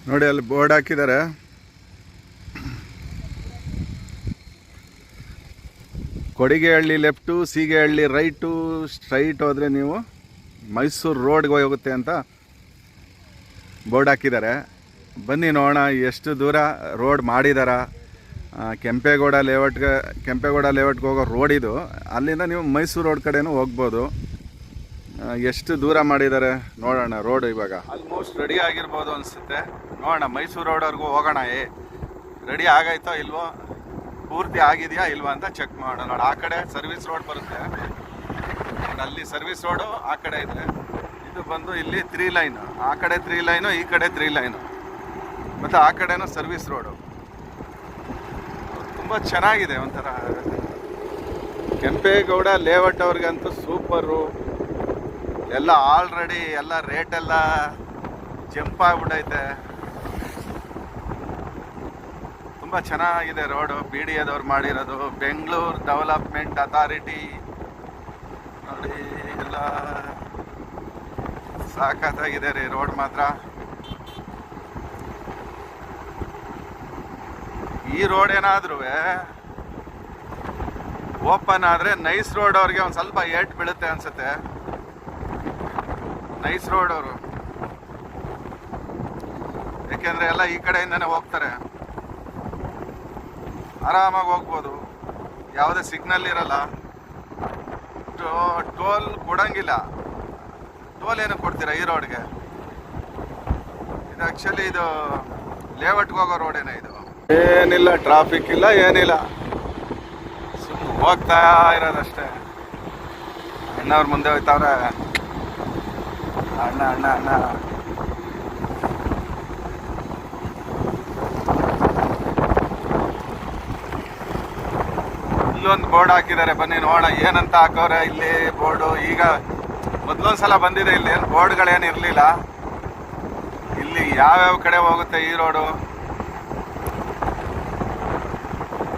ನೋಡಿ ಅಲ್ಲಿ ಬೋರ್ಡ್ ಹಾಕಿದ್ದಾರೆ. Kodigehalli left, Seegehalli right, straight ಹೋದರೆ ನೀವು ಮೈಸೂರು ರೋಡ್ಗೆ ಹೋಗುತ್ತೆ ಅಂತ ಬೋರ್ಡ್ ಹಾಕಿದ್ದಾರೆ. ಬನ್ನಿ ನೋಡೋಣ ಎಷ್ಟು ದೂರ ರೋಡ್ ಮಾಡಿದಾರ. ಕೆಂಪೇಗೌಡ ಲೇಔಟ್ಗೆ ಹೋಗೋ ರೋಡ್ ಇದು. ಅಲ್ಲಿಂದ ನೀವು ಮೈಸೂರು ರೋಡ್ ಕಡೆನೂ ಹೋಗ್ಬೋದು. ಎಷ್ಟು ದೂರ ಮಾಡಿದ್ದಾರೆ ನೋಡೋಣ. ರೋಡ್ ಇವಾಗ ಆಲ್ಮೋಸ್ಟ್ ರೆಡಿ ಆಗಿರ್ಬೋದು ಅನಿಸುತ್ತೆ. ನೋಡೋಣ ಮೈಸೂರು ರೋಡ್ವರೆಗೂ ಹೋಗೋಣ. ರೆಡಿ ಆಗೈತೋ ಇಲ್ವೋ, ಪೂರ್ತಿ ಆಗಿದೆಯಾ ಇಲ್ವಾ ಅಂತ ಚೆಕ್ ಮಾಡೋಣ. ನೋಡಿ ಆ ಕಡೆ ಸರ್ವಿಸ್ ರೋಡ್ ಬರುತ್ತೆ. ಅಲ್ಲಿ ಸರ್ವಿಸ್ ರೋಡು ಆ ಕಡೆ ಇದೆ. ಇದು ಬಂದು ಇಲ್ಲಿ 3 ಲೈನ್, ಆ ಕಡೆ 3 ಲೈನು, ಈ ಕಡೆ 3 ಲೈನು, ಮತ್ತು ಆ ಕಡೆನೂ ಸರ್ವಿಸ್ ರೋಡು. ತುಂಬ ಚೆನ್ನಾಗಿದೆ. ಒಂಥರ ಕೆಂಪೇಗೌಡ ಲೇಔಟ್ ಅವ್ರಿಗಂತೂ ಸೂಪರು. ಎಲ್ಲ ಆಲ್ರೆಡಿ ಎಲ್ಲ ರೇಟೆಲ್ಲ ಜಂಪ್ ಆಗಿಬಿಟ್ಟೈತೆ. ತುಂಬ ಚೆನ್ನಾಗಿದೆ ರೋಡು. BDAದವ್ರು ಮಾಡಿರೋದು. ಬೆಂಗಳೂರು ಡೆವಲಪ್ಮೆಂಟ್ ಅಥಾರಿಟಿ ನೋಡಿ, ಎಲ್ಲ ಸಾಕತ್ತಾಗಿದೆ ರೀ ರೋಡ್ ಮಾತ್ರ. ಈ ರೋಡ್ ಏನಾದ್ರೂ ಓಪನ್ ಆದರೆ ನೈಸ್ ರೋಡ್ ಅವ್ರಿಗೆ ಒಂದು ಸ್ವಲ್ಪ ಏಟ್ ಬೀಳುತ್ತೆ ಅನ್ಸುತ್ತೆ. ನೈಸ್ ರೋಡ್ ಅವರು, ಯಾಕೆಂದರೆ ಎಲ್ಲ ಈ ಕಡೆಯಿಂದನೇ ಹೋಗ್ತಾರೆ. ಆರಾಮಾಗಿ ಹೋಗ್ಬೋದು. ಯಾವುದೇ ಸಿಗ್ನಲ್ ಇರಲ್ಲ. ಟೋಲ್ ಕೊಡಂಗಿಲ್ಲ. ಟೋಲ್ ಏನು ಕೊಡ್ತೀರಾ ಈ ರೋಡ್ಗೆ? ಇದು ಆ್ಯಕ್ಚುಲಿ ಇದು ಲೇಔಟ್ಗೆ ಹೋಗೋ ರೋಡೇನೆ ಇದು. ಏನಿಲ್ಲ, ಟ್ರಾಫಿಕ್ ಇಲ್ಲ, ಏನಿಲ್ಲ. ಸುಮ್ಮನೆ ಹೋಗ್ತಾ ಇರೋದಷ್ಟೇ. ಅಣ್ಣವ್ರ ಮುಂದೆ ಹೋಗ್ತಾವ್ರೆ. ಅಣ್ಣ ಅಣ್ಣ ಅಣ್ಣ ಇಲ್ಲೊಂದು ಬೋರ್ಡ್ ಹಾಕಿದ್ದಾರೆ. ಬನ್ನಿ ನೋಡೋಣ ಏನಂತ ಹಾಕವ್ರೆ ಇಲ್ಲಿ ಬೋರ್ಡು. ಈಗ ಮೊದಲೊಂದ್ಸಲ ಬಂದಿದೆ. ಇಲ್ಲಿ ಏನು ಬೋರ್ಡ್ಗಳೇನು ಇರಲಿಲ್ಲ. ಇಲ್ಲಿ ಯಾವ್ಯಾವ ಕಡೆ ಹೋಗುತ್ತೆ ಈ ರೋಡು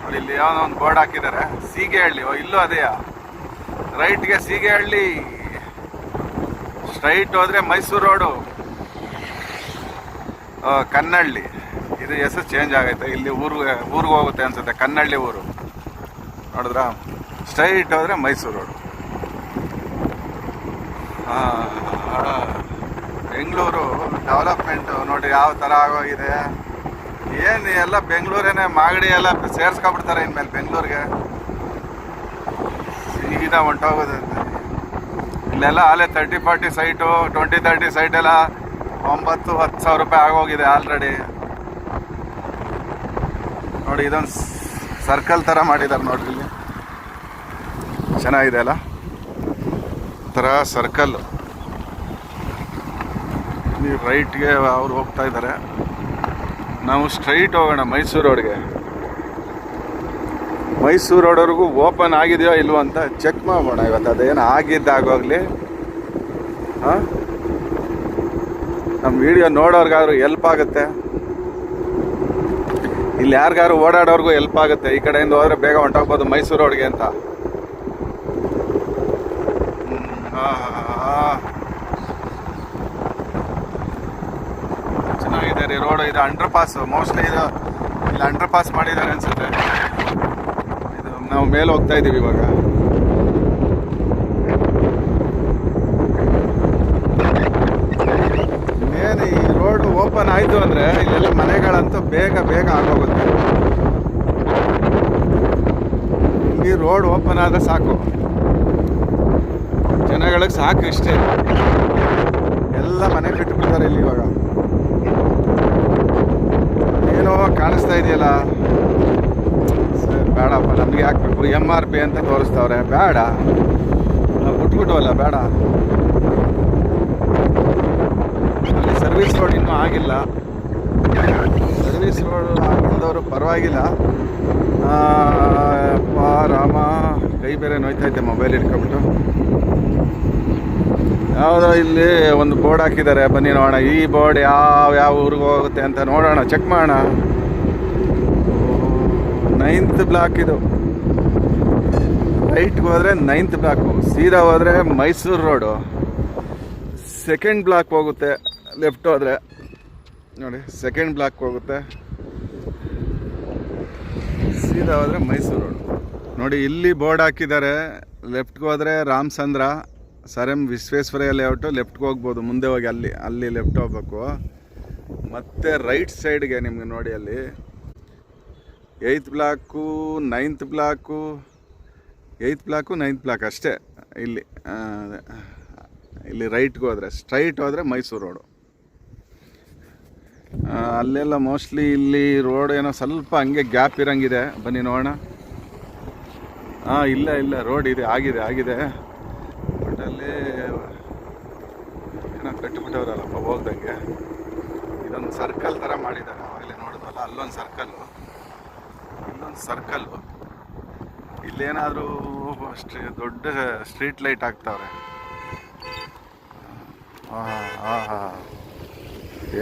ನೋಡಿ. ಇಲ್ಲಿ ಯಾವನೋ ಒಂದು ಬೋರ್ಡ್ ಹಾಕಿದ್ದಾರೆ. ಸೀಗೆಹಳ್ಳಿ, ಇಲ್ಲೂ ಅದೇಯಾ. ರೈಟ್ಗೆ ಸೀಗೆಹಳ್ಳಿ, ಸ್ಟ್ರೈಟ್ ಹೋದರೆ ಮೈಸೂರು ರೋಡು, ಕನ್ನಳ್ಳಿ. ಇದು ಹೆಸರು ಚೇಂಜ್ ಆಗೈತೆ. ಇಲ್ಲಿ ಊರಿಗೆ ಹೋಗುತ್ತೆ ಅನ್ಸುತ್ತೆ. ಕನ್ನಳ್ಳಿ ಊರು ನೋಡಿದ್ರ. ಸ್ಟ್ರೈಟ್ ಹೋದರೆ ಮೈಸೂರು ರೋಡು. ಬೆಂಗಳೂರು ಡೆವಲಪ್ಮೆಂಟು ನೋಡಿ ಯಾವ ಥರ ಆಗೋಗಿದೆ. ಏನು ಎಲ್ಲ ಬೆಂಗಳೂರೇನೆ. ಮಾಗಡಿ ಎಲ್ಲ ಸೇರಿಸ್ಕೊಬಿಡ್ತಾರೆ ಇನ್ಮೇಲೆ ಬೆಂಗಳೂರಿಗೆ. ಸೀದಾ ಹೊಂಟೋಗೋದಂತೆ. ಇಲ್ಲೆಲ್ಲ ಅಲ್ಲೇ 30-40 ಸೈಟು, 20-30 ಸೈಟೆಲ್ಲ 9-10 ಸಾವಿರ ರೂಪಾಯಿ ಆಗೋಗಿದೆ ಆಲ್ರೆಡಿ. ನೋಡಿ ಇದೊಂದು ಸರ್ಕಲ್ ಥರ ಮಾಡಿದ್ದಾರೆ ನೋಡ್ರಿ. ಇಲ್ಲಿ ಚೆನ್ನಾಗಿದೆ ಅಲ್ಲ, ಥರ ಸರ್ಕಲ್ಲು. ನೀವು ರೈಟ್ಗೆ ಅವ್ರು ಹೋಗ್ತಾ ಇದ್ದಾರೆ. ನಾವು ಸ್ಟ್ರೈಟ್ ಹೋಗೋಣ ಮೈಸೂರು ರೋಡ್ಗೆ. ಮೈಸೂರು ರೋಡ್ವರೆಗೂ ಓಪನ್ ಆಗಿದೆಯೋ ಇಲ್ವೋ ಅಂತ ಚೆಕ್ ಮಾಡೋಣ ಇವತ್ತು. ಅದೇನು ಆಗಿದ್ದಾಗೋಗ್ಲಿ. ನಮ್ಮ ವಿಡಿಯೋ ನೋಡೋರ್ಗಾದ್ರು ಎಲ್ಪ್ ಆಗುತ್ತೆ. ಇಲ್ಲಿ ಯಾರಿಗಾರು ಓಡಾಡೋರ್ಗೂ ಎಲ್ಪ್ ಆಗುತ್ತೆ. ಈ ಕಡೆಯಿಂದ ಹೋದರೆ ಬೇಗ ಹೊಂಟೋಗ್ಬೋದು ಮೈಸೂರು ರೋಡ್ಗೆ ಅಂತ. ಚೆನ್ನಾಗಿದೆ ರೀ ರೋಡು. ಇದು ಅಂಡರ್ ಪಾಸ್. ಮೋಸ್ಟ್ಲಿ ಇದು ಇಲ್ಲಿ ಅಂಡರ್ ಪಾಸ್ ಮಾಡಿದ್ದಾರೆ ಅನ್ಸುತ್ತೆ. ಇದು ನಾವು ಮೇಲೆ ಹೋಗ್ತಾ ಇದ್ದೀವಿ ಇವಾಗ. ಇನ್ನೇನು ಈ ರೋಡ್ ಓಪನ್ ಆಯಿತು ಅಂದರೆ ಇಲ್ಲೆಲ್ಲ ಮನೆಗಳಂತೂ ಬೇಗ ಆಗೋಗುತ್ತೆ. ಈ ರೋಡ್ ಓಪನ್ ಆದರೆ ಸಾಕು, ಜನಗಳಿಗೆ ಸಾಕು. ಇಷ್ಟೇ, ಎಲ್ಲ ಮನೆ ಬಿಟ್ಬಿಡ್ತಾರೆ ಇಲ್ಲಿ ಇವಾಗ. ಏನೋ ಕಾಣಿಸ್ತಾ ಇದೆಯಲ್ಲ, ಬೇಡಪ್ಪ ನಮಗೆ ಹಾಕ್ಬೇಕು. MRP ಅಂತ ತೋರಿಸ್ತವ್ರೆ. ಬೇಡ, ನಾವು ಬಿಟ್ಬಿಟ್ಟವಲ್ಲ, ಬೇಡ. ಅಲ್ಲಿ ಸರ್ವಿಸ್ ರೋಡ್ ಇನ್ನೂ ಆಗಿಲ್ಲ. ಸರ್ವಿಸ್ ರೋಡ್ ಆಗಿದ್ದವರು ಪರವಾಗಿಲ್ಲ. ರಾಮ, ಕೈ ಬೇರೆ ನೋಯ್ತೈತೆ ಮೊಬೈಲ್ ಇಟ್ಕೊಂಬಿಟ್ಟು. ಯಾವುದೋ ಇಲ್ಲಿ ಒಂದು ಬೋರ್ಡ್ ಹಾಕಿದ್ದಾರೆ. ಬನ್ನಿ ನೋಡೋಣ ಈ ಬೋರ್ಡ್ ಯಾವ ಊರಿಗೆ ಹೋಗುತ್ತೆ ಅಂತ ನೋಡೋಣ, ಚೆಕ್ ಮಾಡೋಣ. 9th ಬ್ಲಾಕ್ ಇದು. ರೈಟ್ಗೆ ಹೋದರೆ 9th ಬ್ಲಾಕು, ಸೀದಾ ಹೋದರೆ ಮೈಸೂರು ರೋಡು. 2nd ಬ್ಲಾಕ್ ಹೋಗುತ್ತೆ ಲೆಫ್ಟ್ ಹೋದರೆ. ನೋಡಿ ಸೆಕೆಂಡ್ ಬ್ಲಾಕ್ ಹೋಗುತ್ತೆ, ಸೀದಾ ಹೋದರೆ ಮೈಸೂರು ರೋಡ್. ನೋಡಿ ಇಲ್ಲಿ ಬೋರ್ಡ್ ಹಾಕಿದ್ದಾರೆ, ಲೆಫ್ಟ್ಗೆ ಹೋದರೆ Ramachandra sir M Visvesvaraya layout, ಲೆಫ್ಟ್ಗೆ ಹೋಗ್ಬೋದು, ಮುಂದೆ ಹೋಗಿ ಅಲ್ಲಿ ಲೆಫ್ಟ್ ಹೋಗ್ಬೇಕು. ಮತ್ತು ರೈಟ್ ಸೈಡ್ಗೆ ನಿಮ್ಗೆ ನೋಡಿ ಅಲ್ಲಿ 8th block 9th block 8th block 9th block ಅಷ್ಟೇ. ಇಲ್ಲಿ ರೈಟ್ಗೆ ಹೋದರೆ ಸ್ಟ್ರೈಟ್ ಹೋದರೆ ಮೈಸೂರು ರೋಡು. ಅಲ್ಲೆಲ್ಲ ಮೋಸ್ಟ್ಲಿ ಇಲ್ಲಿ ರೋಡ್ ಏನೋ ಸ್ವಲ್ಪ ಹಂಗೆ ಗ್ಯಾಪ್ ಇರಂಗಿದೆ, ಬನ್ನಿ ನೋಡೋಣ. ಇಲ್ಲ ರೋಡ್ ಇದೆ, ಆಗಿದೆ ಬಟ್ ಅಲ್ಲಿ ಏನೋ ಕಟ್ಟಿಬಿಟ್ಟವ್ರಲ್ಲಪ್ಪ ಹೋಗ್ದಂಗೆ. ಇದೊಂದು ಸರ್ಕಲ್ ಥರ ಮಾಡಿದ್ದಾರೆ, ಅವಾಗಲೇ ನೋಡಿದ್ವಲ್ಲ, ಅಲ್ಲೊಂದು ಸರ್ಕಲ್ಲು. ಇಲ್ಲೇನಾದರೂ ದೊಡ್ಡ ಸ್ಟ್ರೀಟ್ ಲೈಟ್ ಹಾಕ್ತಾವ್ರೆ.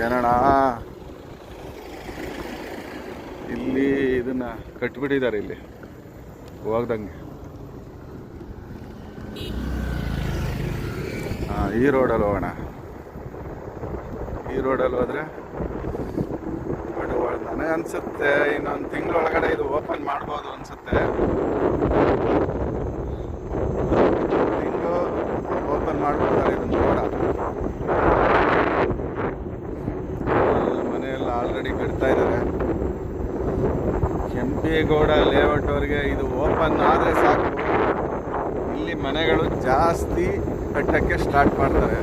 ಏನಣ್ಣ ಇಲ್ಲಿ ಇದನ್ನ ಕಟ್ಬಿಟ್ಟಿದ್ದಾರೆ ಇಲ್ಲಿ ಹೋಗ್ದಂಗೆ. ಈ ರೋಡಲ್ಲಿ ಹೋಗೋಣ. ಈ ರೋಡಲ್ಲಿ ಹೋದರೆ ನನಗೆ ಅನಿಸುತ್ತೆ ಇನ್ನೊಂದು ತಿಂಗಳೊಳಗಡೆ ಇದು ಓಪನ್ ಮಾಡ್ಬೋದು ಅನಿಸುತ್ತೆ. ತಿಂಗಳು ಓಪನ್ ಮಾಡ್ಬೋದಾರೆ ಇದನ್ನು ರೋಡ. ಮನೆಯೆಲ್ಲ ಆಲ್ರೆಡಿ ಕಟ್ತಾ ಇದ್ದಾರೆ. ಕೆಂಪೇಗೌಡ ಲೇಔಟ್ ಅವ್ರಿಗೆ ಇದು ಓಪನ್ ಆದರೆ ಸಾಕು, ಇಲ್ಲಿ ಮನೆಗಳು ಜಾಸ್ತಿ ಕಟ್ಟಕ್ಕೆ ಸ್ಟಾರ್ಟ್ ಮಾಡ್ತಾರೆ.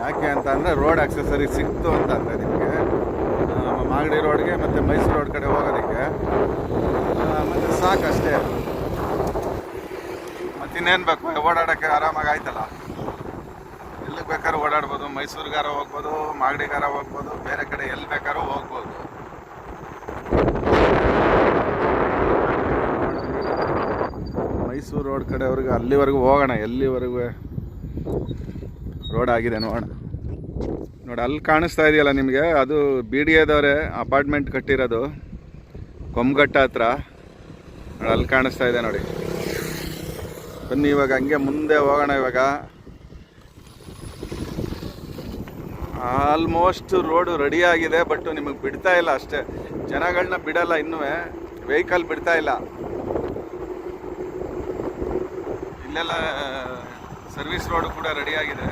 ಯಾಕೆ ಅಂತ ಅಂದರೆ ರೋಡ್ ಆಕ್ಸೆಸರಿ ಸಿಕ್ತು ಅಂತಂದರೆ ನಿಮಗೆ ಮಾಗಡಿ ರೋಡ್ಗೆ ಮತ್ತು ಮೈಸೂರು ರೋಡ್ ಕಡೆ ಹೋಗೋದಕ್ಕೆ, ಮತ್ತು ಸಾಕಷ್ಟೇ. ಮತ್ತಿನ್ನೇನು ಬೇಕು, ಓಡಾಡೋಕ್ಕೆ ಆರಾಮಾಗಿ ಆಯ್ತಲ್ಲ. ಎಲ್ಲಿಗೆ ಬೇಕಾದ್ರೂ ಓಡಾಡ್ಬೋದು, ಮೈಸೂರಿಗಾರ ಹೋಗ್ಬೋದು, ಮಾಗಡಿಗಾರ ಹೋಗ್ಬೋದು, ಬೇರೆ ಕಡೆ ಎಲ್ಲಿ ಬೇಕಾದ್ರೂ ಹೋಗ್ಬೋದು. ಮೈಸೂರು ರೋಡ್ ಕಡೆವರೆಗೂ ಅಲ್ಲಿವರೆಗೂ ಹೋಗೋಣ, ಎಲ್ಲಿವರೆಗೂ ರೋಡ್ ಆಗಿದೆ ನೋಡೋಣ. ನೋಡಿ ಅಲ್ಲಿ ಕಾಣಿಸ್ತಾ ಇದೆಯಲ್ಲ ನಿಮಗೆ, ಅದು BDAದವರೇ ಅಪಾರ್ಟ್ಮೆಂಟ್ ಕಟ್ಟಿರೋದು, ಕೊಂಬಘಟ್ಟ ಹತ್ರ. ನೋಡಿ ಅಲ್ಲಿ ಕಾಣಿಸ್ತಾ ಇದೆ ನೋಡಿ. ಬನ್ನಿ ಇವಾಗ ಹಂಗೆ ಮುಂದೆ ಹೋಗೋಣ. ಇವಾಗ ಆಲ್ಮೋಸ್ಟ್ ರೋಡು ರೆಡಿ ಆಗಿದೆ, ಬಟ್ ನಿಮಗೆ ಬಿಡ್ತಾ ಇಲ್ಲ ಅಷ್ಟೇ. ಜನಗಳನ್ನ ಬಿಡಲ್ಲ, ಇನ್ನೂ ವೆಹಿಕಲ್ ಬಿಡ್ತಾ ಇಲ್ಲ. ಇಲ್ಲೆಲ್ಲ ಸರ್ವಿಸ್ ರೋಡು ಕೂಡ ರೆಡಿ ಆಗಿದೆ,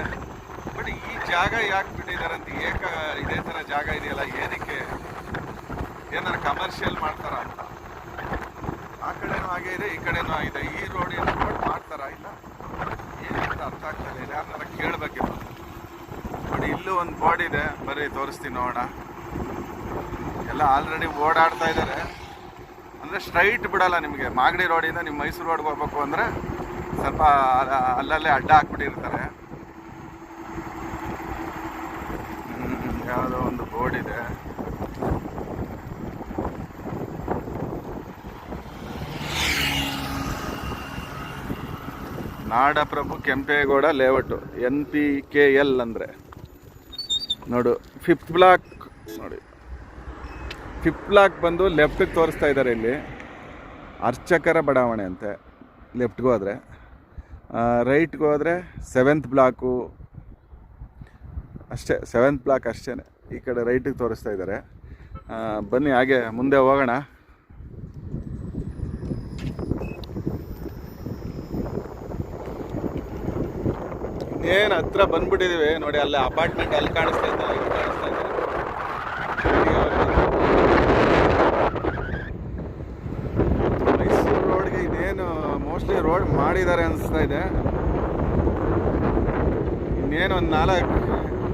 ಬಟ್ ಈ ಜಾಗ ಯಾಕೆ ಬಿಟ್ಟಿದ್ದಾರೆ ಅಂತ ಇದೇ ಥರ ಜಾಗ ಇದೆಯಲ್ಲ, ಏನಕ್ಕೆ ಏನಾರು ಕಮರ್ಷಿಯಲ್ ಮಾಡ್ತಾರ ಅಂತ. ಆ ಕಡೆನೂ ಹಾಗೆ ಇದೆ, ಈ ಕಡೆನೂ ಆಗಿದೆ. ಈ ರೋಡ್ ಮಾಡ್ತಾರಾ ಇಲ್ಲ ಏನಂತ ಅರ್ಥ ಆಗ್ತದೆ. ಯಾರನ್ನಾರ ಕೇಳಬೇಕಿತ್ತು. ನೋಡಿ ಇಲ್ಲೂ ಒಂದು ಬೋರ್ಡ್ ಇದೆ, ಬರ್ರಿ ತೋರಿಸ್ತೀನಿ ನೋಡೋಣ. ಎಲ್ಲ ಆಲ್ರೆಡಿ ಓಡಾಡ್ತಾ ಇದ್ದಾರೆ. ಅಂದರೆ ಸ್ಟ್ರೈಟ್ ಬಿಡಲ್ಲ ನಿಮಗೆ. ಮಾಗಡಿ ರೋಡಿಂದ ನೀವು ಮೈಸೂರು ರೋಡ್ಗೆ ಹೋಗ್ಬೇಕು ಅಂದರೆ ಸ್ವಲ್ಪ ಅಲ್ಲಲ್ಲೇ ಅಡ್ಡ ಹಾಕ್ಬಿಟ್ಟಿರ್ತಾರೆ. ಯಾವುದೋ ಒಂದು ಬೋರ್ಡ್ ಇದೆ. ನಾಡಪ್ರಭು ಕೆಂಪೇಗೌಡ ಲೇಔಟು, NPKL ಅಂದರೆ ನೋಡು. 5th ಬ್ಲಾಕ್ ನೋಡಿ, 5th ಬ್ಲಾಕ್ ಬಂದು ಲೆಫ್ಟಿಗೆ ತೋರಿಸ್ತಾ ಇದ್ದಾರೆ ಇಲ್ಲಿ. ಅರ್ಚಕರ ಬಡಾವಣೆ ಅಂತೆ ಲೆಫ್ಟ್ಗೆ ಹೋದರೆ. ರೈಟ್ಗೆ ಹೋದರೆ 7th ಬ್ಲಾಕು ಅಷ್ಟೇ, 7th ಬ್ಲಾಕ್ ಅಷ್ಟೇ. ಈ ಕಡೆ ರೈಟಿಗೆ ತೋರಿಸ್ತಾ ಇದ್ದಾರೆ. ಬನ್ನಿ ಹಾಗೆ ಮುಂದೆ ಹೋಗೋಣ. ಇನ್ನೇನು ಹತ್ರ ಬಂದ್ಬಿಟ್ಟಿದ್ದೀವಿ ನೋಡಿ. ಅಲ್ಲೇ ಅಪಾರ್ಟ್ಮೆಂಟ್ ಅಲ್ಲಿ ಕಾಣಿಸ್ತಾ ಇದ್ದಲ್ಲ, ಇಲ್ಲಿ ಕಾಣಿಸ್ತಾ ಇದೆ. ಮೈಸೂರು ರೋಡ್ಗೆ ಇನ್ನೇನು ಮೋಸ್ಟ್ಲಿ ರೋಡ್ ಮಾಡಿದ್ದಾರೆ ಅನಿಸ್ತಾ ಇದೆ. ಇನ್ನೇನು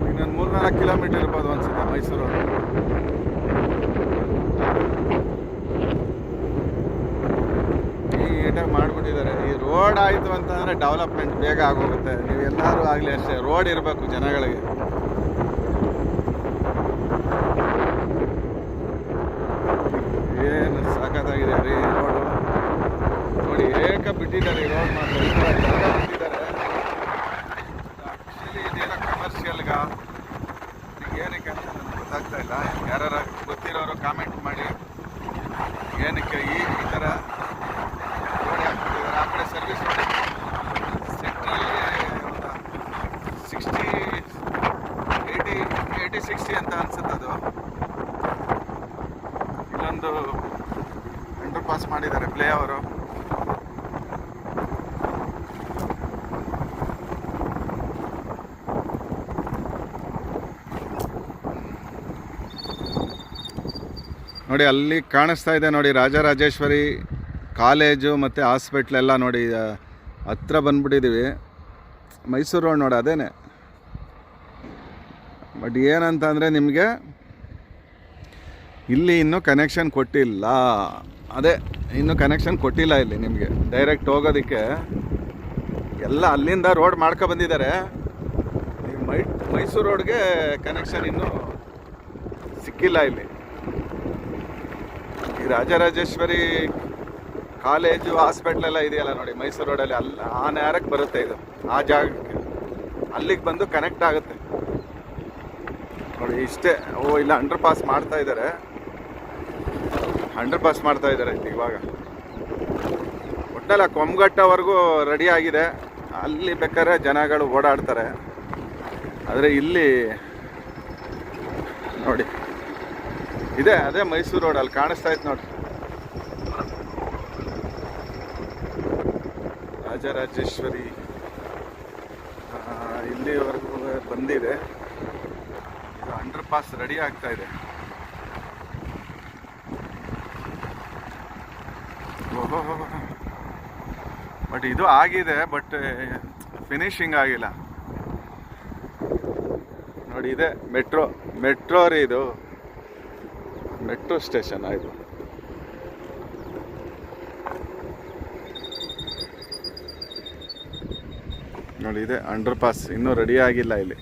ಇನ್ನೊಂದು 3-4 ಕಿಲೋಮೀಟರ್ ಇರ್ಬೋದು ಅನ್ಸುತ್ತೆ ಮೈಸೂರು ರೋಡ್. ನೀಟಾಗಿ ಮಾಡಿಬಿಟ್ಟಿದ್ದಾರೆ. ಈ ರೋಡ್ ಆಯಿತು ಅಂತಂದರೆ ಡೆವಲಪ್ಮೆಂಟ್ ಬೇಗ ಆಗೋಗುತ್ತೆ. ನೀವೆಲ್ಲರೂ ಆಗಲಿ ಅಷ್ಟೇ, ರೋಡ್ ಇರಬೇಕು ಜನಗಳಿಗೆ. ಏನು ಸಾಕಾಗಿದೆ ರೀ ರೋಡು ನೋಡಿ. ಬಿಟ್ಟಿದ್ದಾರೆ ಈ ರೋಡ್ ಮಾತ್ರ ಬಿಟ್ಟಿದ್ದಾರೆ. ಆ್ಯಕ್ಚುಲಿ ಇದೇನೋ ಕಮರ್ಷಿಯಲ್ಗ ಏನಕ್ಕೆ ಅಂತ ನನಗೆ ಗೊತ್ತಾಗ್ತಾ ಇಲ್ಲ. ಯಾರು ಗೊತ್ತಿರೋರು ಕಾಮೆಂಟ್ ಮಾಡಿ. ಏನಕ್ಕೆ ಈ ಥರ ರೋಡ್ ಹಾಕ್ಬಿಟ್ಟಿದ್ದಾರೆ. ಆ ಕಡೆ ಸರ್ವಿಸ್ ರೋಡ್ ಸೆಂಟ್ರಲ್ಲಿ 60 80 60 ಅಂತ ಅನ್ಸುತ್ತೆ ಅದು. ಪಾಸ್ ಮಾಡಿದ್ದಾರೆ, ಪ್ಲೇ ಅವರು. ನೋಡಿ ಅಲ್ಲಿ ಕಾಣಿಸ್ತಾ ಇದೆ ನೋಡಿ, ರಾಜರಾಜೇಶ್ವರಿ ಕಾಲೇಜು ಮತ್ತು ಹಾಸ್ಪಿಟ್ಲೆಲ್ಲ ನೋಡಿ, ಹತ್ರ ಬಂದ್ಬಿಟ್ಟಿದ್ದೀವಿ. ಮೈಸೂರು ರೋಡ್ ನೋಡಿ ಅದೇನೆ. ಬಟ್ ಏನಂತ ಅಂದರೆ ನಿಮಗೆ ಇಲ್ಲಿ ಇನ್ನೂ ಕನೆಕ್ಷನ್ ಕೊಟ್ಟಿಲ್ಲ. ಅದೇ ಇನ್ನೂ ಕನೆಕ್ಷನ್ ಕೊಟ್ಟಿಲ್ಲ ಇಲ್ಲಿ ನಿಮಗೆ ಡೈರೆಕ್ಟ್ ಹೋಗೋದಕ್ಕೆ. ಎಲ್ಲ ಅಲ್ಲಿಂದ ರೋಡ್ ಬಂದಿದ್ದಾರೆ. ಮೈಸೂರು ರೋಡ್ಗೆ ಕನೆಕ್ಷನ್ ಇನ್ನೂ ಸಿಕ್ಕಿಲ್ಲ ಇಲ್ಲಿ. ಈ ರಾಜರಾಜೇಶ್ವರಿ ಕಾಲೇಜು ಹಾಸ್ಪಿಟ್ಲೆಲ್ಲ ಇದೆಯಲ್ಲ ನೋಡಿ ಮೈಸೂರು ರೋಡಲ್ಲಿ, ಆ ನೇರಕ್ಕೆ ಬರುತ್ತೆ ಇದು, ಆ ಜಾಗಕ್ಕೆ. ಅಲ್ಲಿಗೆ ಬಂದು ಕನೆಕ್ಟ್ ಆಗುತ್ತೆ ನೋಡಿ. ಇಷ್ಟೇ. ಇಲ್ಲ ಅಂಡರ್ ಪಾಸ್ ಮಾಡ್ತಾ ಇದ್ದಾರೆ, ಇವಾಗ. ಒಟ್ಟಿನಲ್ಲಿ ಕೊಂಬಘಟ್ಟವರೆಗೂ ರೆಡಿ ಆಗಿದೆ. ಅಲ್ಲಿ ಬೇಕಾದ್ರೆ ಜನಗಳು ಓಡಾಡ್ತಾರೆ. ಆದರೆ ಇಲ್ಲಿ ನೋಡಿ ಇದೆ, ಅದೇ ಮೈಸೂರು ರೋಡ್. ಅಲ್ಲಿ ಕಾಣಿಸ್ತಾ ಇತ್ತು ನೋಡಿ, ರಾಜರಾಜೇಶ್ವರಿ ಇಲ್ಲಿವರೆಗೂ ಬಂದಿದೆ. ಇದು ಅಂಡರ್ ಪಾಸ್ ರೆಡಿ ಆಗ್ತಾ ಇದೆ. ಬಟ್ ಇದು ಆಗಿದೆ, ಬಟ್ ಫಿನಿಶಿಂಗ್ ಆಗಿಲ್ಲ ನೋಡಿ. ಇದೆ ಮೆಟ್ರೋ ರೀ, ಇದು ಮೆಟ್ರೋ ಸ್ಟೇಷನ್ ಆಯಿತು ನೋಡಿ. ಇದೆ ಅಂಡರ್ ಪಾಸ್ ಇನ್ನೂ ರೆಡಿ ಆಗಿಲ್ಲ ಇಲ್ಲಿ.